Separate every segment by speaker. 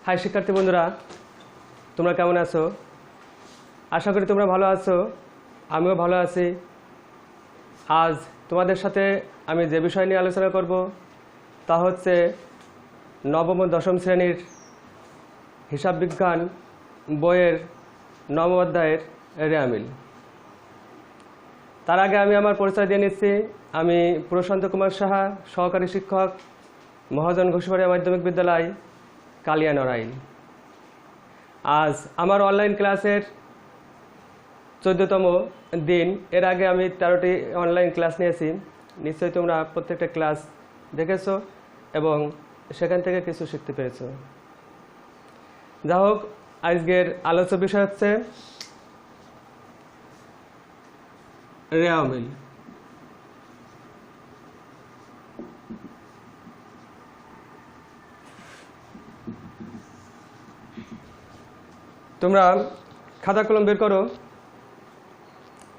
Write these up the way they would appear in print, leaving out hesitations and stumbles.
Speaker 1: High শিক্ষার্থী বন্ধুরা, তোমরা কেমন আছো? আশা করি তোমরা ভালো আছো, আমিও ভালো আছি। আজ তোমাদের সাথে আমি যে বিষয় নিয়ে আলোচনা করব তা হচ্ছে নবম ও দশম শ্রেণীর হিসাব বিজ্ঞান বইয়ের নবম অধ্যায়ের রেয়ামিল। তার আগে আমি আমার পরিচয় দিয়ে নিচ্ছি। আমি প্রশান্ত কুমার সাহা, সহকারী শিক্ষক, মহাজন ঘোষবাড়িয়া মাধ্যমিক বিদ্যালয়, কালিয়া নড়াইল। আজ আমার অনলাইন ক্লাসের 14তম দিন। এর আগে আমি 13টি অনলাইন ক্লাস নিয়েছি। নিশ্চয়ই তোমরা প্রত্যেকটা ক্লাস দেখেছো এবং সেখান থেকে কিছু শিখতে পেরেছো। যা হোক, আজকের আলোচ্য বিষয় হচ্ছে রেয়ামিল। তোমরা খাতা কলম বের করো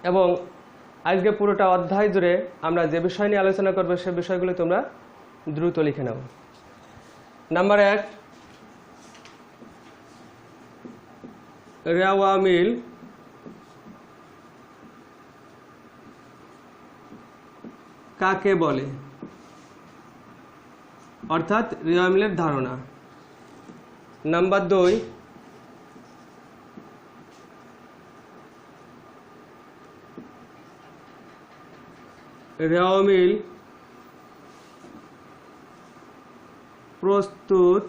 Speaker 1: এবং আজকে পুরোটা অধ্যায় জুড়ে আমরা যে বিষয় নিয়ে আলোচনা করবো সে বিষয়গুলো তোমরা দ্রুত লিখে নাও। নাম্বার 1, রেওয়ামিল কাকে বলে, অর্থাৎ রেওয়ামিলের ধারণা। নাম্বার 2, রেওয়ামিল প্রস্তুত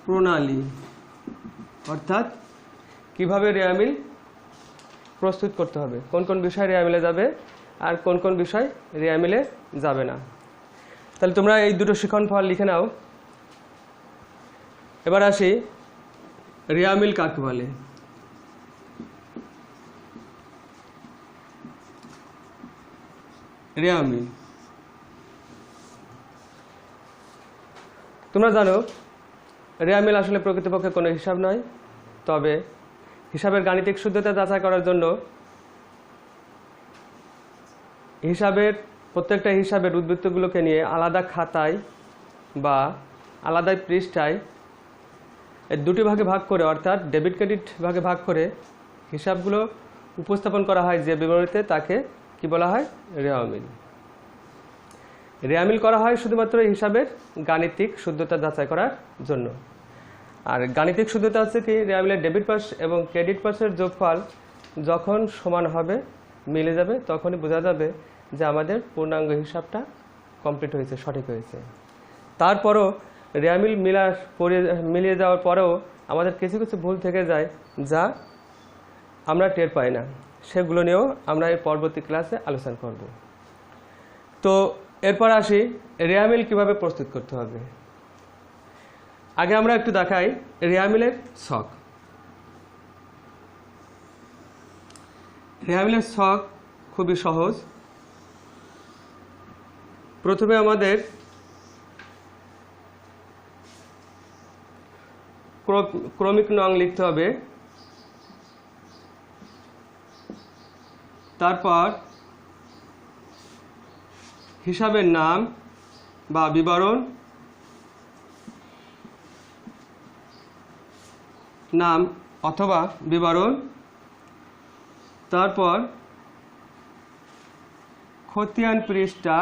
Speaker 1: প্রণালী, অর্থাৎ কিভাবে রেওয়ামিল প্রস্তুত করতে হবে, কোন কোন বিষয় রেওয়ামিলে যাবে আর কোন কোন বিষয় রেওয়ামিলে যাবে না। তাহলে তোমরা এই দুটো শিখন ফল লিখে নাও। এবার আসি, রেওয়ামিল কাকে বলে। রেওয়ামিল তোমরা জানো রেওয়ামিল আসলে প্রকৃতপক্ষে কোনো হিসাব নয়, তবে হিসাবের গাণিতিক শুদ্ধতা যাচাই করার জন্য প্রত্যেকটা হিসাবের উদ্বৃত্তগুলোকে নিয়ে আলাদা খাতায় বা আলাদা পৃষ্ঠায় এই দুটি ভাগে ভাগ করে, অর্থাৎ ডেবিট ক্রেডিট ভাগে ভাগ করে হিসাবগুলো উপস্থাপন করা হয় যে বিবরণীতে, তাকে কি বলা হয়? রেওয়ামিল। রেওয়ামিল করা হয় শুধুমাত্র হিসাবের গাণিতিক শুদ্ধতা যাচাই করার জন্য। আর গাণিতিক শুদ্ধতা হচ্ছে কি, রেওয়ামিলের ডেবিট পাশ এবং ক্রেডিট পাশের যোগফল যখন সমান হবে, মিলে যাবে, তখনই বোঝা যাবে যে আমাদের পূর্ণাঙ্গ হিসাবটা কমপ্লিট হয়েছে, সঠিক হয়েছে। তারপরও রেওয়ামিল মিলিয়ে যাওয়ার পরেও আমাদের কিছু কিছু ভুল থেকে যায় যা আমরা টের পাই না। সেগুলো নিয়েও আমরা এই পরবর্তী ক্লাসে আলোচনা করব। তো এরপর আসি, রেওয়ামিল কিভাবে প্রস্তুত করতে হবে। আগে আমরা একটু দেখাই রেওয়ামিলের ছক। রেওয়ামিলের ছক খুবই সহজ। প্রথমে আমাদের ক্রমিক নং লিখতে হবে, তারপর হিসাবের নাম বা বিবরণ, নাম অথবা বিবরণ, তারপর খতিয়ান পৃষ্ঠা,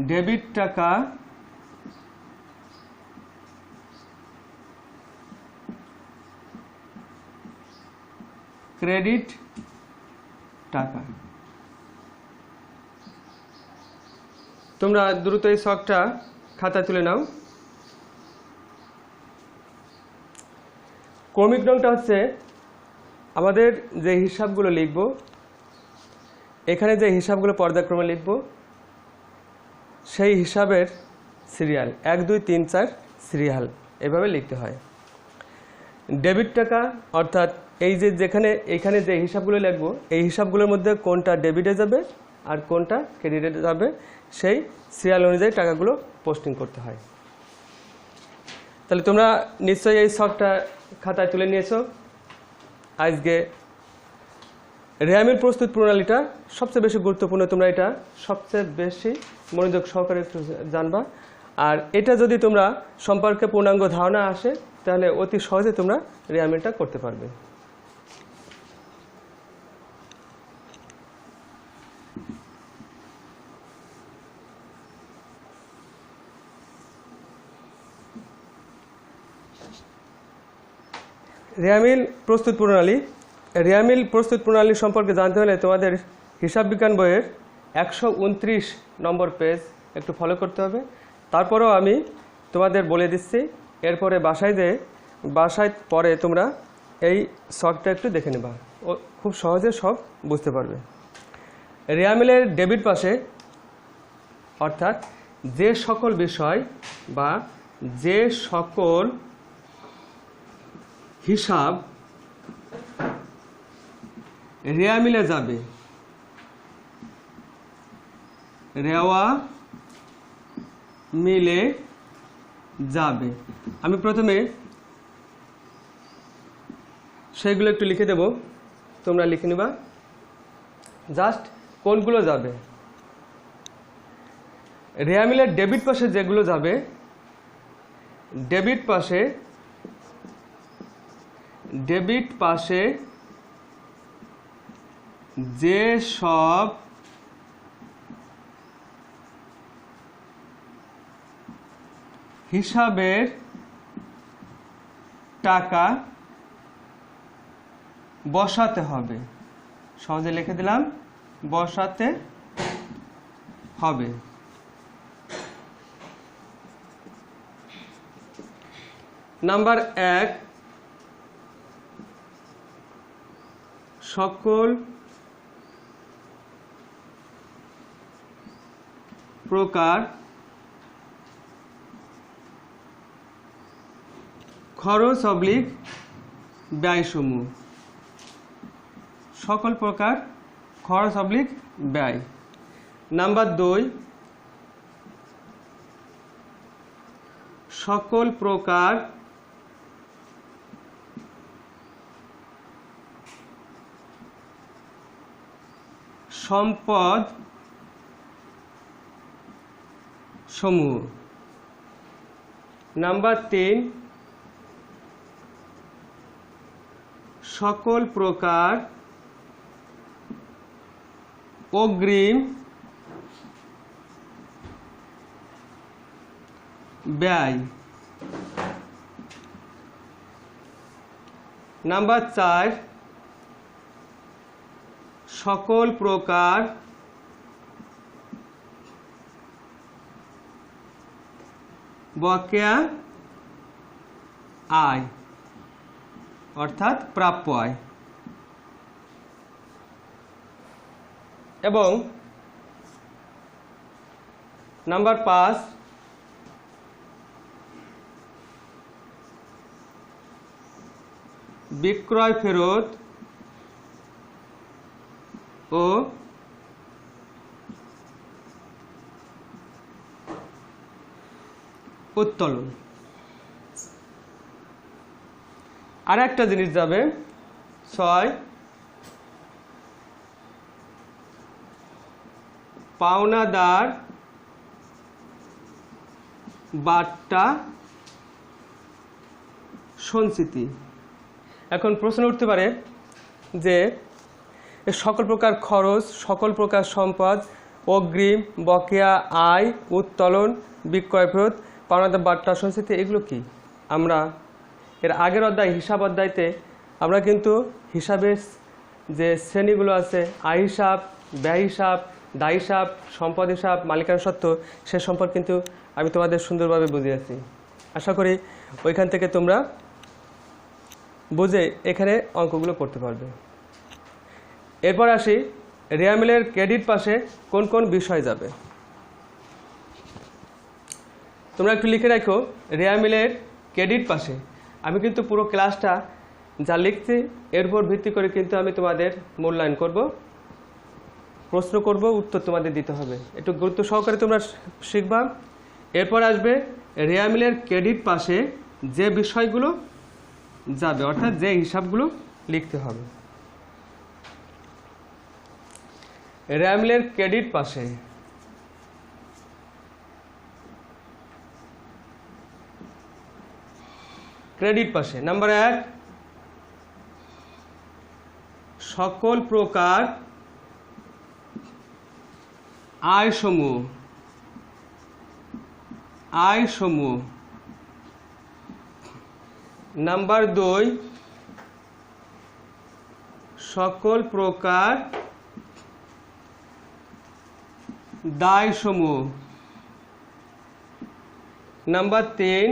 Speaker 1: ডেবিট টাকা, ক্রেডিট টাকা। তোমরা দ্রুত এই ছকটা খাতায় তুলে নাও। ক্রমিক নংটা হচ্ছে আমাদের যে হিসাবগুলো লিখব, এখানে যে হিসাবগুলো পর্যায়ক্রমে লিখব সেই হিসাবের সিরিয়াল 1 2 3 4 সিরিয়াল এভাবে লিখতে হয়। ডেবিট টাকা অর্থাৎ এখানে যে হিসাবগুলো লিখব, এই হিসাবগুলোর মধ্যে কোনটা ডেবিটে যাবে আর কোনটা ক্রেডিটে যাবে সেই সিরিয়াল অনুযায়ী টাকাগুলো পোস্টিং করতে হয়। তাহলে তোমরা নিশ্চয়ই এই ছকটা খাতায় তুলে নিয়েছো। আজকে রেয়ামিল প্রস্তুত প্রণালীটা সবচেয়ে বেশি গুরুত্বপূর্ণ, তোমরা এটা সবচেয়ে বেশি মনোযোগ সহকারে একটু জানবা। আর এটা যদি তোমরা সম্পর্কে পূর্ণাঙ্গ ধারণা আসে তাহলে অতি সহজে তোমরা রেয়ামিলটা করতে পারবে। রেয়ামিল প্রস্তুত প্রণালী। রেয়ামিল প্রস্তুত প্রণালী সম্পর্কে জানতে হলে তোমাদের হিসাব বিজ্ঞান বইয়ের 129 নম্বর পেজ একটু ফলো করতে হবে। তারপরেও আমি তোমাদের বলে দিচ্ছি, এরপরে বাসায় পরে তোমরা এই শর্টটা একটু দেখে নেবা, ও খুব সহজে সব বুঝতে পারবে। রেয়ামিলের ডেবিট পাশে অর্থাৎ যে সকল বিষয় বা যে সকল হিসাব রেয়ামিলে যাবে, রেওয়া মিলে যাবে, আমি প্রথমে সেইগুলো একটু লিখে দেব, তোমরা লিখে নিবা জাস্ট কোনগুলো যাবে। রেয়ামিলের ডেবিট পাশে যেগুলো যাবে, ডেবিট পাশে যে সব হিসাবের টাকা বসাতে হবে, সহজে লিখে দিলাম বসাতে হবে। নাম্বার 1, সকল প্রকার খরচ অবলিক ব্যয়সমূহ, সকল প্রকার খরচ অবলিক ব্যয়। নাম্বার 2, সকল প্রকার সম্পদ সমূহ। নাম্বার 3, সকল প্রকার অগ্রিম ব্যয়। নাম্বার 4, সকল প্রকার বকেয়া আয় অর্থাৎ প্রাপ্য আয়। এবং নাম্বার 5, বিক্রয় ফেরত ও উত্তোলন। আর একটা জিনিস যাবে 6, পাওনাদার বাট্টা সঞ্চিতি। এখন প্রশ্ন উঠতে পারে যে সকল প্রকার খরচ, সকল প্রকার সম্পদ, অগ্রিম, বকেয়া আয়, উত্তোলন, বিক্রয় ফেরত, পাওনাদার বাট্টা সঞ্চিতি, এগুলো কি? আমরা এর আগের অধ্যায় হিসাব অধ্যায়তে আমরা কিন্তু হিসাবের যে শ্রেণীগুলো আছে, আয় হিসাব, ব্যয় হিসাব, দায় হিসাব, সম্পদ হিসাব, মালিকানা সত্ত্ব, সে সম্পর্কে কিন্তু আমি তোমাদের সুন্দরভাবে বুঝিয়েছি। আশা করি ওইখান থেকে তোমরা বুঝে এখানে অঙ্কগুলো করতে পারবে। এরপর আসি রেয়ামিলের ক্রেডিট পাশে কোন কোন বিষয় যাবে। তোমরা একটু লিখে রাখো রেয়ামিলের ক্রেডিট পাশে। আমি কিন্তু পুরো ক্লাসটা যা লিখছি এর উপর ভিত্তি করে কিন্তু আমি তোমাদের মূল্যায়ন করব, প্রশ্ন করব, উত্তর তোমাদের দিতে হবে। একটু গুরুত্ব সহকারে তোমরা শিখবা। এরপর আসবে রেয়ামিলের ক্রেডিট পাশে যে বিষয়গুলো যাবে অর্থাৎ যে হিসাবগুলো লিখতে হবে। রেয়ামিলের ক্রেডিট পাশে নাম্বার 1 সকল প্রকার আয়সমূহ নাম্বার 2 সকল প্রকার দায়সমূহ নাম্বার 3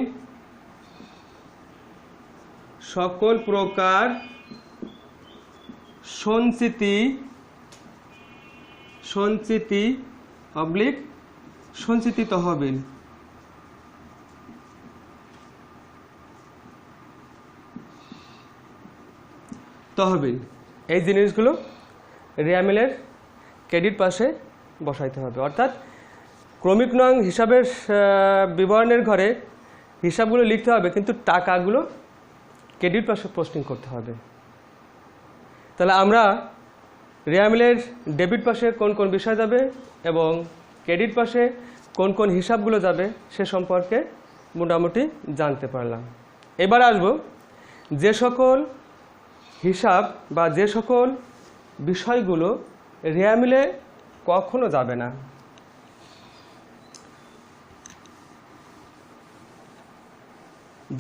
Speaker 1: সকল প্রকার সঞ্চিতি তহবিল এই জিনিসগুলো রেয়ামিলের ক্রেডিট পাশে বসাইতে হবে। অর্থাৎ ক্রমিক নং হিসাবের বিবরণের ঘরে হিসাবগুলো লিখতে হবে, কিন্তু টাকাগুলো ক্রেডিট পাশে পোস্টিং করতে হবে। তাহলে আমরা রেয়ামিলের ডেবিট পাশে কোন কোন বিষয় যাবে এবং ক্রেডিট পাশে কোন কোন হিসাবগুলো যাবে সে সম্পর্কে মোটামুটি জানতে পারলাম। এবার আসব যে সকল হিসাব বা যে সকল বিষয়গুলো রেয়ামিলে কখনো যাবে না।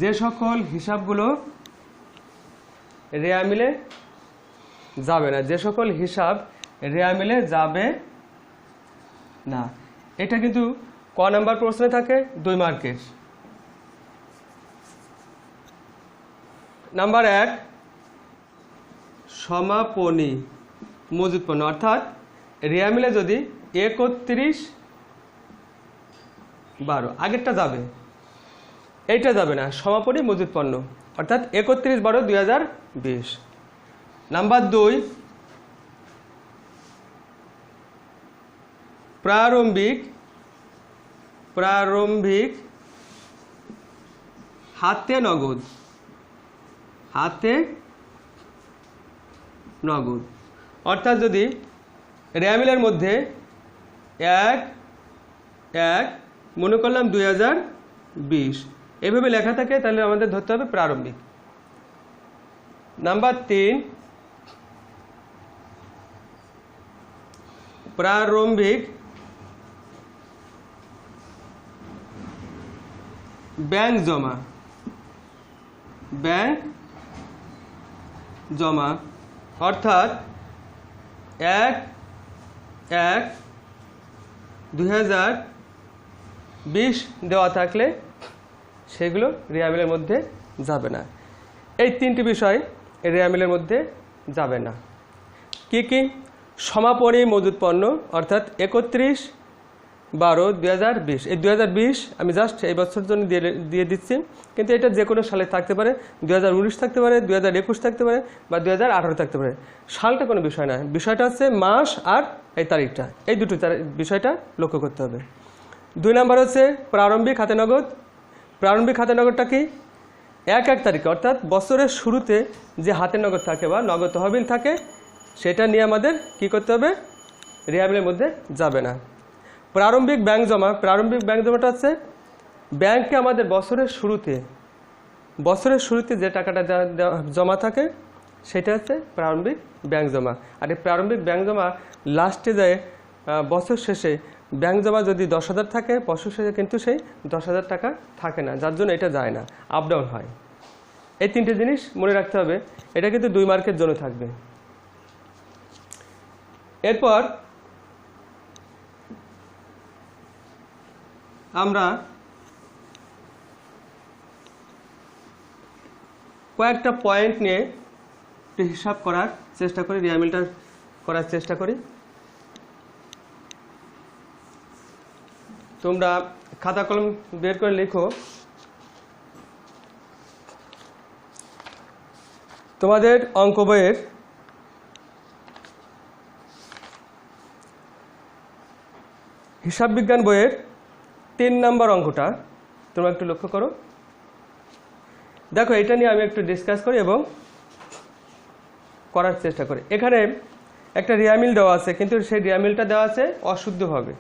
Speaker 1: যে সকল হিসাবগুলো রেয়ামিলে যাবে না, যে সকল হিসাব রেয়ামিলে যাবে না, এটা কিন্তু ক নাম্বার প্রশ্নে থাকে 2 মার্কের। নাম্বার 1 সমাপনী মজুদ পণ্য, অর্থাৎ রেয়ামিলে যদি 31/12 আগেরটা যাবে, এইটা যাবে না, সমাপনী মজুদ পণ্য অর্থাৎ 31/12/2020। নাম্বার 2 প্রারম্ভিক হাতে নগদ অর্থাৎ যদি রেয়ামিলের মধ্যে 1/1 মনে করলাম 2020 এভাবে লেখা থাকে, তাহলে আমাদের ধরতে হবে প্রারম্ভিক। নাম্বার 3 প্রারম্ভিক ব্যাংক জমা অর্থাৎ 1/1/2020 দেওয়া থাকলে সেগুলো রেয়ামিলের মধ্যে যাবে না। এই 3টি বিষয় রেয়ামিলের মধ্যে যাবে না। কি কি? সমাপনী মজুদ পণ্য অর্থাৎ 31/12/2020। এই 2020 আমি জাস্ট এই বছরের জন্য দিয়ে দিচ্ছি, কিন্তু এটা যে কোনো সালে থাকতে পারে, 2019 থাকতে পারে, 2021 থাকতে পারে বা 2018 থাকতে পারে। সালটা কোনো বিষয় না, বিষয়টা হচ্ছে মাস আর এই তারিখটা, এই দুটো বিষয়টা লক্ষ্য করতে হবে। 2 নাম্বার হচ্ছে প্রারম্ভিক হাতে নগদ। প্রারম্ভিক হাতে নগদটা কি? 1 তারিখে অর্থাৎ বছরের শুরুতে যে হাতে নগদ থাকে বা নগদ তহবিল থাকে, সেটা নিয়ে আমাদের কি করতে হবে? রেয়ামিলের মধ্যে যাবে না। প্রারম্ভিক ব্যাংক জমাটা হচ্ছে ব্যাংকে আমাদের বছরের শুরুতে যে টাকাটা জমা থাকে সেটা হচ্ছে প্রারম্ভিক ব্যাংক জমা। আর এই প্রারম্ভিক ব্যাংক জমা লাস্টে যায় বছর শেষে ব্যাংক জমা যদি 10,000 থাকে, বছর শেষে কিন্তু সেই 10,000 টাকা থাকে না, যার জন্য এটা যায় না, আপ ডাউন হয়। এই 3টে জিনিস মনে রাখতে হবে। এটা কিন্তু 2 মার্কের জন্য থাকবে। এরপর আমরা কয়েকটা পয়েন্ট নিয়ে একটু হিসাব করার চেষ্টা করি, রেয়ামিলটা করার চেষ্টা করি। তোমরা খাতা কলম বের করে লিখো। তোমাদের অঙ্ক বইয়ের হিসাব বিজ্ঞান বইয়ের 3 নম্বর অঙ্কটা তোমরা একটু লক্ষ্য করো। দেখো, এটা নিয়ে আমি একটু ডিসকাস করি এবং করার চেষ্টা করি। এখানে একটা রিয়ামিল দেওয়া আছে, কিন্তু সেই রিয়ামিলটা দেওয়া আছে অশুদ্ধভাবে,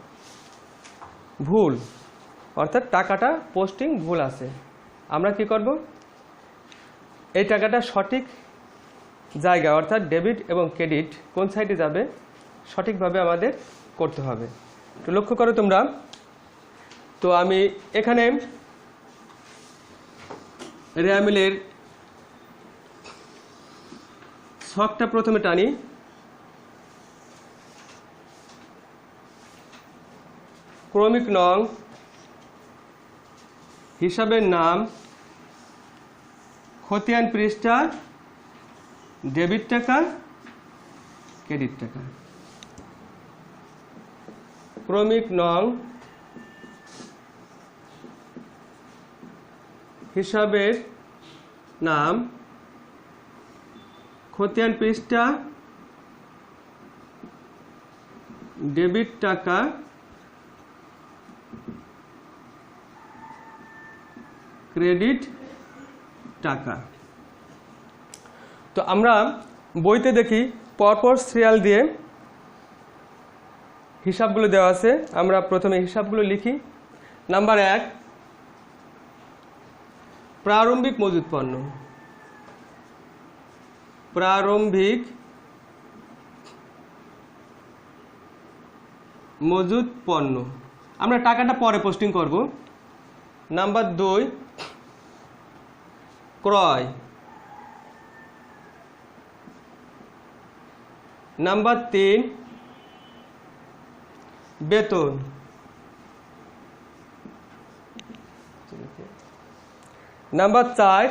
Speaker 1: ভুল, অর্থাৎ টাকাটা পোস্টিং ভুল আছে। আমরা কি করব, এই টাকাটা সঠিক জায়গা অর্থাৎ ডেবিট এবং ক্রেডিট কোন সাইডে যাবে সঠিকভাবে আমাদের করতে হবে। তো লক্ষ্য করো তোমরা, তো আমি এখানে রিয়ামিলের ছকটা প্রথমে টানি, ক্রমিক নং, হিসাবের নাম, খতিয়ান পৃষ্ঠা, ডেবিট টাকা, ক্রেডিট টাকা। ক্রমিক নং, হিসাবের নাম, খতিয়ান পৃষ্ঠা, ডেবিট টাকা, ক্রেডিট টাকা। তো আমরা বইতে দেখি পরপর সিরিয়াল দিয়ে হিসাবগুলো দেওয়া আছে। আমরা প্রথমে হিসাবগুলো লিখি। নাম্বার 1, প্রারম্ভিক মজুত পণ্য। প্রারম্ভিক মজুত পণ্য, আমরা টাকাটা পরে পোস্টিং করব। নাম্বার 2, ক্রয়। নাম্বার 3, বেতন। নাম্বার 4,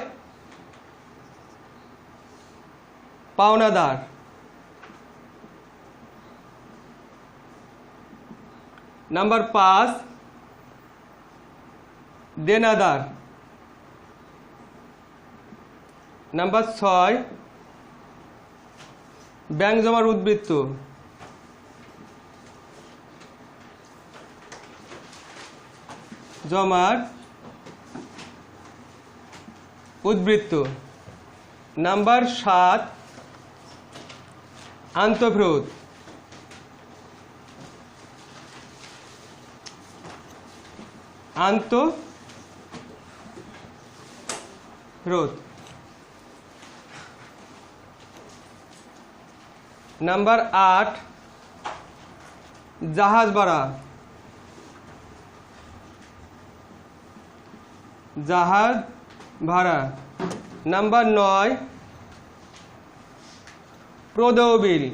Speaker 1: পাওনাদার। নাম্বার 5, দেনাদার। নাম্বার 6, ব্যাংক জমার উদ্বৃত্ত। জমার উদ্বৃত্ত। নাম্বার 7, আন্তঃফেরত। আন্তঃফেরত। নাম্বার 8, জাহাজ ভাড়া। জাহাজ ভাড়া। নাম্বার 9, প্রদেয় বিল।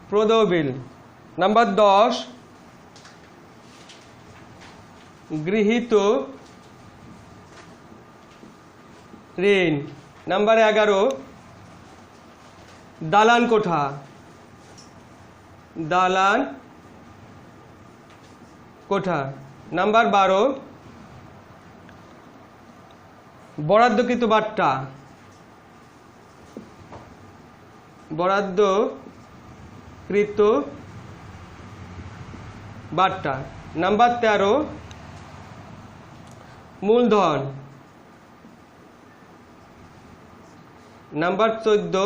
Speaker 1: প্রদেয় বিল। নাম্বার 10, গৃহীত ঋণ। নাম্বার 11, দালান কোঠা। দালান কোঠা। নাম্বার 12, বরাদ্দকৃত বাট্টা। বরাদ্দকৃত বাট্টা। নাম্বার 13, মূলধন। নাম্বার 14,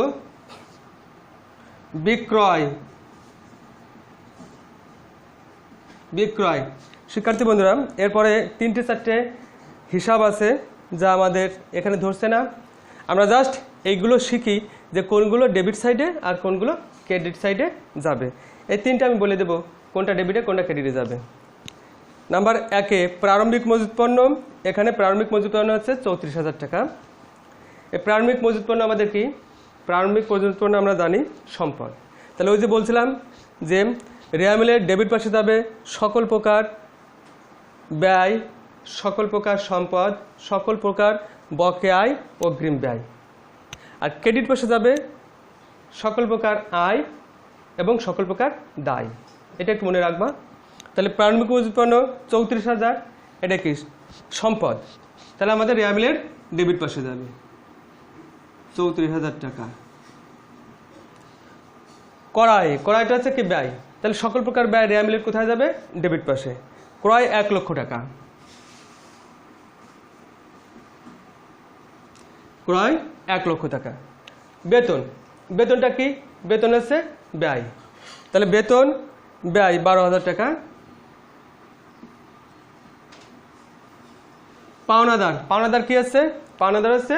Speaker 1: বিক্রয়। বিক্রয়। শিক্ষার্থী বন্ধুরা, এরপরে 3-4টে হিসাব আছে যা আমাদের এখানে ধরছে না। আমরা জাস্ট এইগুলো শিখি যে কোনগুলো ডেবিট সাইডে আর কোনগুলো ক্রেডিট সাইডে যাবে। এই 3টে আমি বলে দেব কোনটা ডেবিটে কোনটা ক্রেডিটে যাবে। নাম্বার 1, প্রারম্ভিক মজুত পণ্য। এখানে প্রারম্ভিক মজুত পণ্য হচ্ছে 34,000 টাকা। এই প্রারম্ভিক মজুত পণ্য আমাদের কি? প্রারম্ভিক মজুত পণ্য আমরা জানি সম্পদ। তাহলে ওই যে বলছিলাম যে রিয়ামিলের ডেবিট পাশে যাবে সকল প্রকার ব্যয়, সকল প্রকার সম্পদ, সকল প্রকার বকেয়া আয়, অগ্রিম ব্যয়। আর ক্রেডিট পাশে যাবে সকল প্রকার আয় এবং সকল প্রকার দায়। এটা একটু মনে রাখবা। তাহলে প্রারম্ভিক মজুত পণ্য 34,000, এটা কি সম্পদ। তাহলে আমাদের রিয়ামিলের ডেবিট পাশে যাবে 34,000 টাকা। ক্রয়, ক্রয়টা হচ্ছে কি ব্যয়। তাহলে সকল প্রকার ব্যয় রিয়ামিলের কোথায় যাবে? ডেবিট পাশে। ক্রয় 1 লক্ষ টাকা। ক্রয় 1 লক্ষ টাকা। বেতন, বেতনটা কি? বেতন হচ্ছে ব্যয়, তাহলে বেতন ব্যয় 12,000 টাকা। পাওনাদার, পাওনাদার কি আছে? পাওনাদার হচ্ছে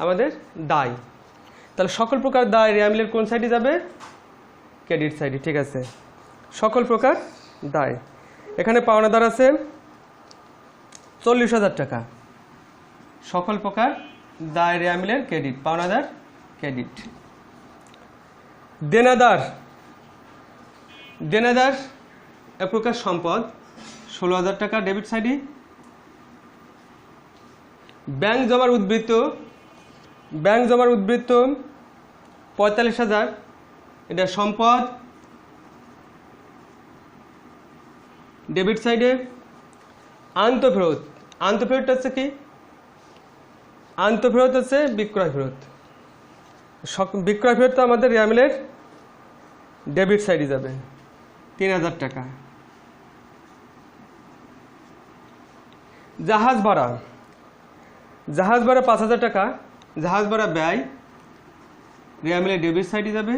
Speaker 1: আমাদের দায়, তাহলে সকল প্রকার দায় রেওয়া মিলের কোন সাইডে যাবে? ক্রেডিট সাইডে। ঠিক আছে, সকল প্রকার দায়। এখানে পাওনাদার আছে 40,000 টাকা। সকল প্রকার দায় রেওয়া মিলের ক্রেডিট, পাওনাদার ক্রেডিট। দেনাদার, দেনাদার এক প্রকার সম্পদ, 16,000 টাকা ডেবিট সাইডে। ব্যাংক জমার উদ্বৃত্ত, ব্যাংক জমার উদ্বৃত্ত 45,000, এটা সম্পদ ডেবিট সাইডে। আন্তঃফেরত, আন্তঃফেরত হচ্ছে কি? আন্তঃফেরত হচ্ছে বিক্রয় ফেরত। বিক্রয় ফেরত তো আমাদের রেওয়া মিলের ডেবিট সাইডে যাবে, 3,000 টাকা। জাহাজ ভাড়া, জাহাজ ভাড়া 5,000 টাকা। জাহাজ ভাড়া ব্যয় রেওয়া মিলের ডেবিট সাইডে যাবে।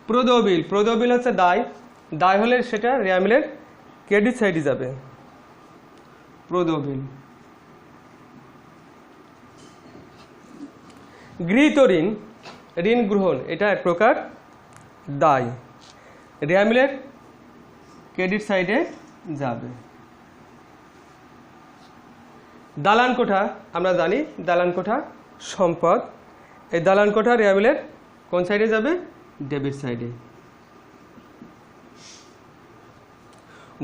Speaker 1: প্রদেয় বিল, প্রদেয় বিল হচ্ছে দায়, দায় হলে সেটা রেওয়া মিলের ক্রেডিট সাইডে যাবে, প্রদেয় বিল। গৃহীত ঋণ, ঋণ গ্রহণ, এটা এক প্রকার দায়, রেওয়া মিলের ক্রেডিট সাইডে যাবে। দালান কোঠা, আমরা জানি দালান কোঠা সম্পদ, এই দালান কোঠা রেওয়া মিলের কোন সাইডে যাবে? ডেবিট সাইডে।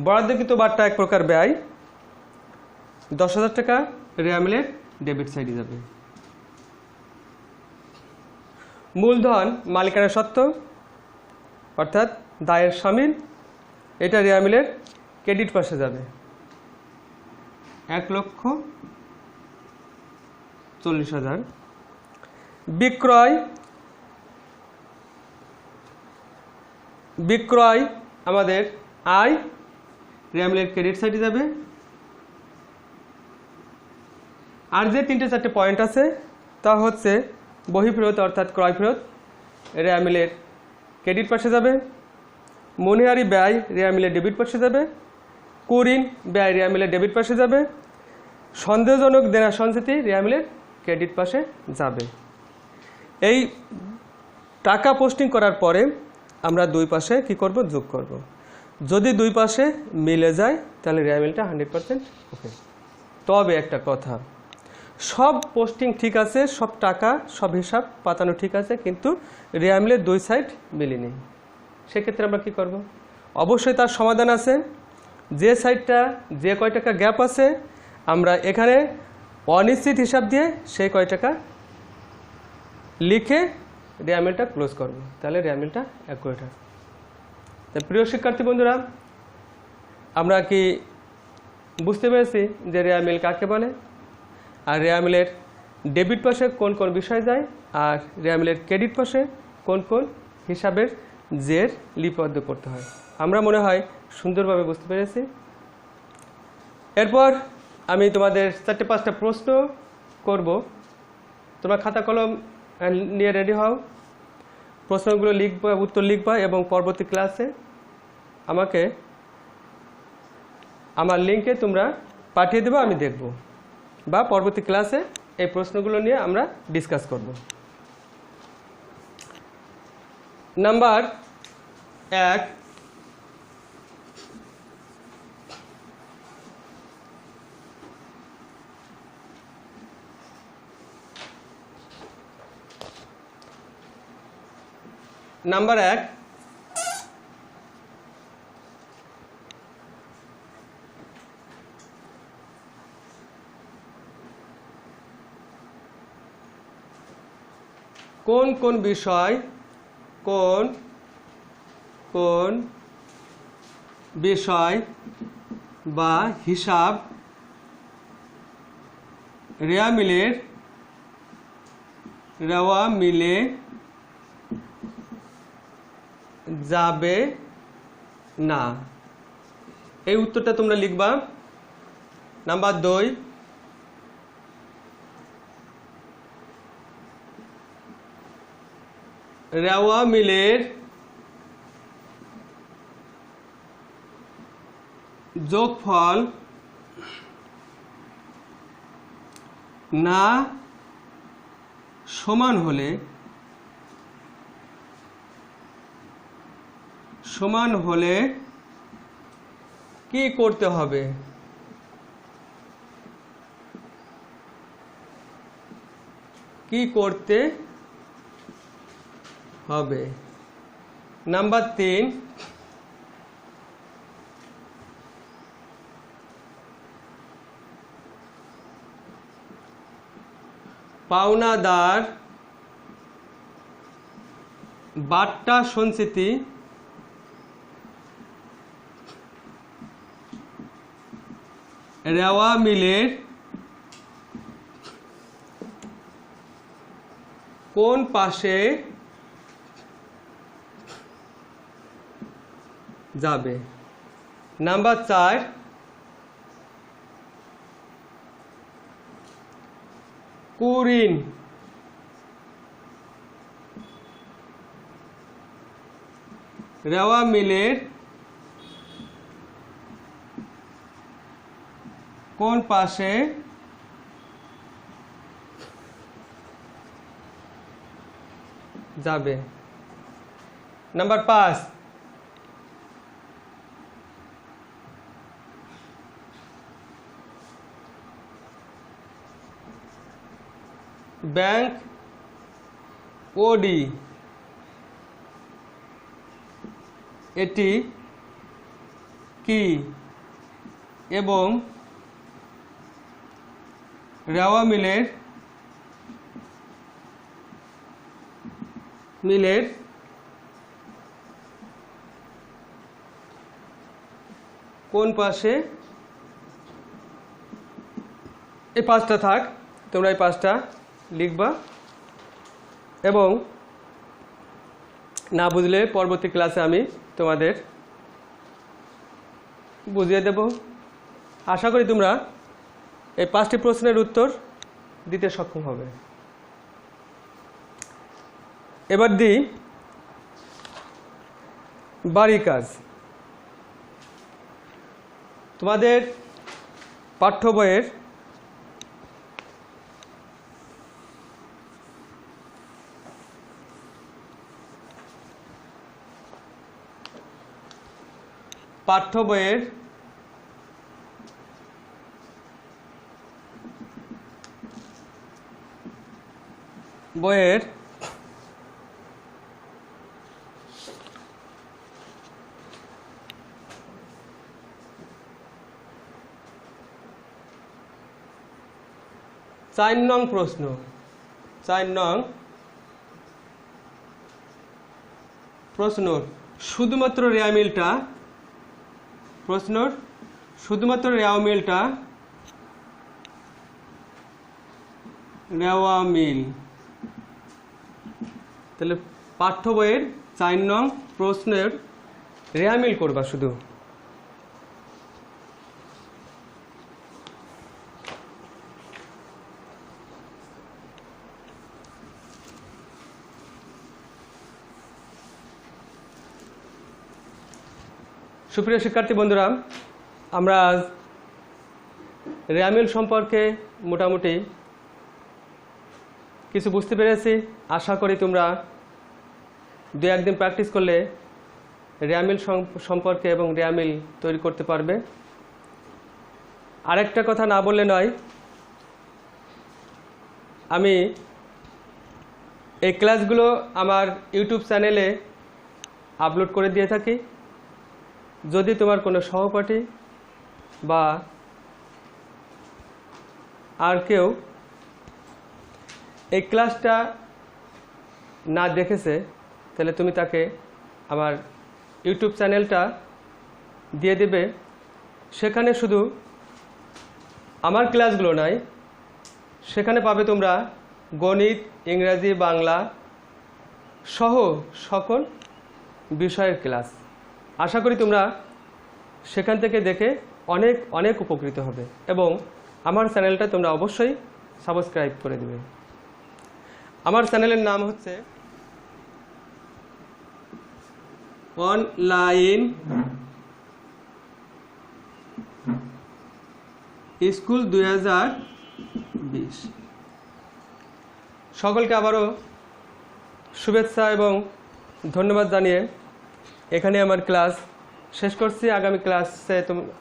Speaker 1: বরাদ্দকৃত বাট্টা এক প্রকার ব্যয়, 10,000 টাকা রেওয়া মিলের ডেবিট সাইডে যাবে। মূলধন মালিকানা সত্ত্ব অর্থাৎ দায়ের শামিল, এটা রেওয়া মিলের ক্রেডিট পাশে যাবে, 1,40,000। বিক্রয়, বিক্রয় আমাদের আয়, রেওয়া মিলের ক্রেডিট সাইডে যাবে। আর যে 3-4টে পয়েন্ট আছে তা হচ্ছে বহিঃফেরত অর্থাৎ ক্রয় ফেরত, রেওয়া মিলের ক্রেডিট পাশে যাবে। মনিহারি ব্যয় রেওয়া মিলের ডেবিট পাশে যাবে। কুঋণ ব্যয় রেওয়া মিলের ডেবিট পাশে যাবে। সন্দেহজনক দেনা সঞ্চিতি রেওয়া মিলের ক্রেডিট পাশে যাবে। এই টাকা পোস্টিং করার পরে আমরা দুই পাশে কি করব? যোগ করব। যদি দুই পাশে মিলে যায় তাহলে রেওয়া মিলটা 100% ওকে। তবে একটা কথা, সব পোস্টিং ঠিক আছে, সব টাকা সব হিসাব পাতানো ঠিক আছে, কিন্তু রেওয়া মিলের দুই সাইড মিলেনি, সেক্ষেত্রে আমরা কি করব? অবশ্যই তার সমাধান আছে। যে সাইডটা যে কয় টাকা গ্যাপ আছে আমরা এখানে অনিশ্চিত হিসাব দিয়ে সেই কয় টাকা লিখে রেওয়া মিলটা ক্লোজ করব, তাহলে রেওয়া মিলটা অ্যাকুরেট হয়। তাই প্রিয় শিক্ষার্থী বন্ধুরা, আমরা কি বুঝতে পেরেছি যে রেওয়া মিল কাকে বলে, আর রেওয়া মিলের ডেবিট পাশে কোন কোন বিষয় যায়, আর রেওয়া মিলের ক্রেডিট পাশে কোন কোন হিসাবের জের লিপিবদ্ধ করতে হয়। আমরা মনে হয় সুন্দরভাবে বুঝতে পেরেছি। এরপর আমি তোমাদের 4-5টা প্রশ্ন করব, তোমরা খাতা কলম নিয়ে রেডি হও, প্রশ্নগুলো লিখবা, উত্তর লিখবা এবং পরবর্তী ক্লাসে আমাকে আমার লিঙ্কে তোমরা পাঠিয়ে দেবে, আমি দেখব, বা পরবর্তী ক্লাসে এই প্রশ্নগুলো নিয়ে আমরা ডিসকাস করব। নাম্বার 1, নাম্বার 1, কোন কোন বিষয়, কোন কোন বিষয় বা হিসাব রেওয়া মিলে যাবে না? এই উত্তরটা তোমরা লিখবা। নাম্বার 2, রেওয়া মিলের যোগফল না সমান হলে কি করতে হবে? নাম্বার 3, পাওনাদার বাট্টা সঞ্চিতি রেওয়া মিলের কোন পাশে যাবে? নাম্বার 4, কুঋণ রেওয়া মিলের কোন পাশে যাবে? নাম্বার 5, ব্যাংক ওডি এটি কি এবং রেওয়া মিলের কোন পাশে? এই 5টা থাক, তোমরা এই 5টা লিখবা এবং না বুঝলে পরবর্তী ক্লাসে আমি তোমাদের বুঝিয়ে দেব। আশা করি তোমরা এই 5টি প্রশ্নের উত্তর দিতে সক্ষম হবে। এবার দিই বাড়ি কাজ। তোমাদের পাঠ্য বইয়ের বইয়ের 4 নং প্রশ্ন, শুধুমাত্র রেওয়া মিল। তাহলে পাঠ্য বইয়ের 4 নং প্রশ্নের রেওয়া মিল করবা শুধু। সুপ্রিয় শিক্ষার্থী বন্ধুরা, আমরা আজ রেওয়া মিল সম্পর্কে মোটামুটি কিছু বুঝতে পেরেছি। আশা করি তোমরা 2-1 দিন প্র্যাকটিস করলে রেওয়া মিল সম্পর্কে এবং রেওয়া মিল তৈরি করতে পারবে। আরেকটা কথা না বললে নয়, আমি এই ক্লাসগুলো আমার ইউটিউব চ্যানেলে আপলোড করে দিয়ে থাকি। যদি তোমার কোনো সহপাঠী বা আর কেউ এই ক্লাসটা না দেখেছে, তাহলে তুমি তাকে আমার ইউটিউব চ্যানেলটা দিয়ে দেবে। সেখানে শুধু আমার ক্লাসগুলো নয়, সেখানে পাবে তোমরা গণিত, ইংরাজি, বাংলা সহ সকল বিষয়ের ক্লাস। আশা করি তোমরা সেখান থেকে দেখে অনেক অনেক উপকৃত হবে এবং আমার চ্যানেলটা তোমরা অবশ্যই সাবস্ক্রাইব করে দেবে। আমার চ্যানেলের নাম হচ্ছে অনলাইন স্কুল 2020। সকলকে আবারও শুভেচ্ছা এবং ধন্যবাদ জানিয়ে এখানে আমার ক্লাস শেষ করছি। আগামী ক্লাসে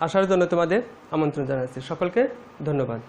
Speaker 1: আসার জন্য তোমাদের আমন্ত্রণ জানাচ্ছি। সকলকে ধন্যবাদ।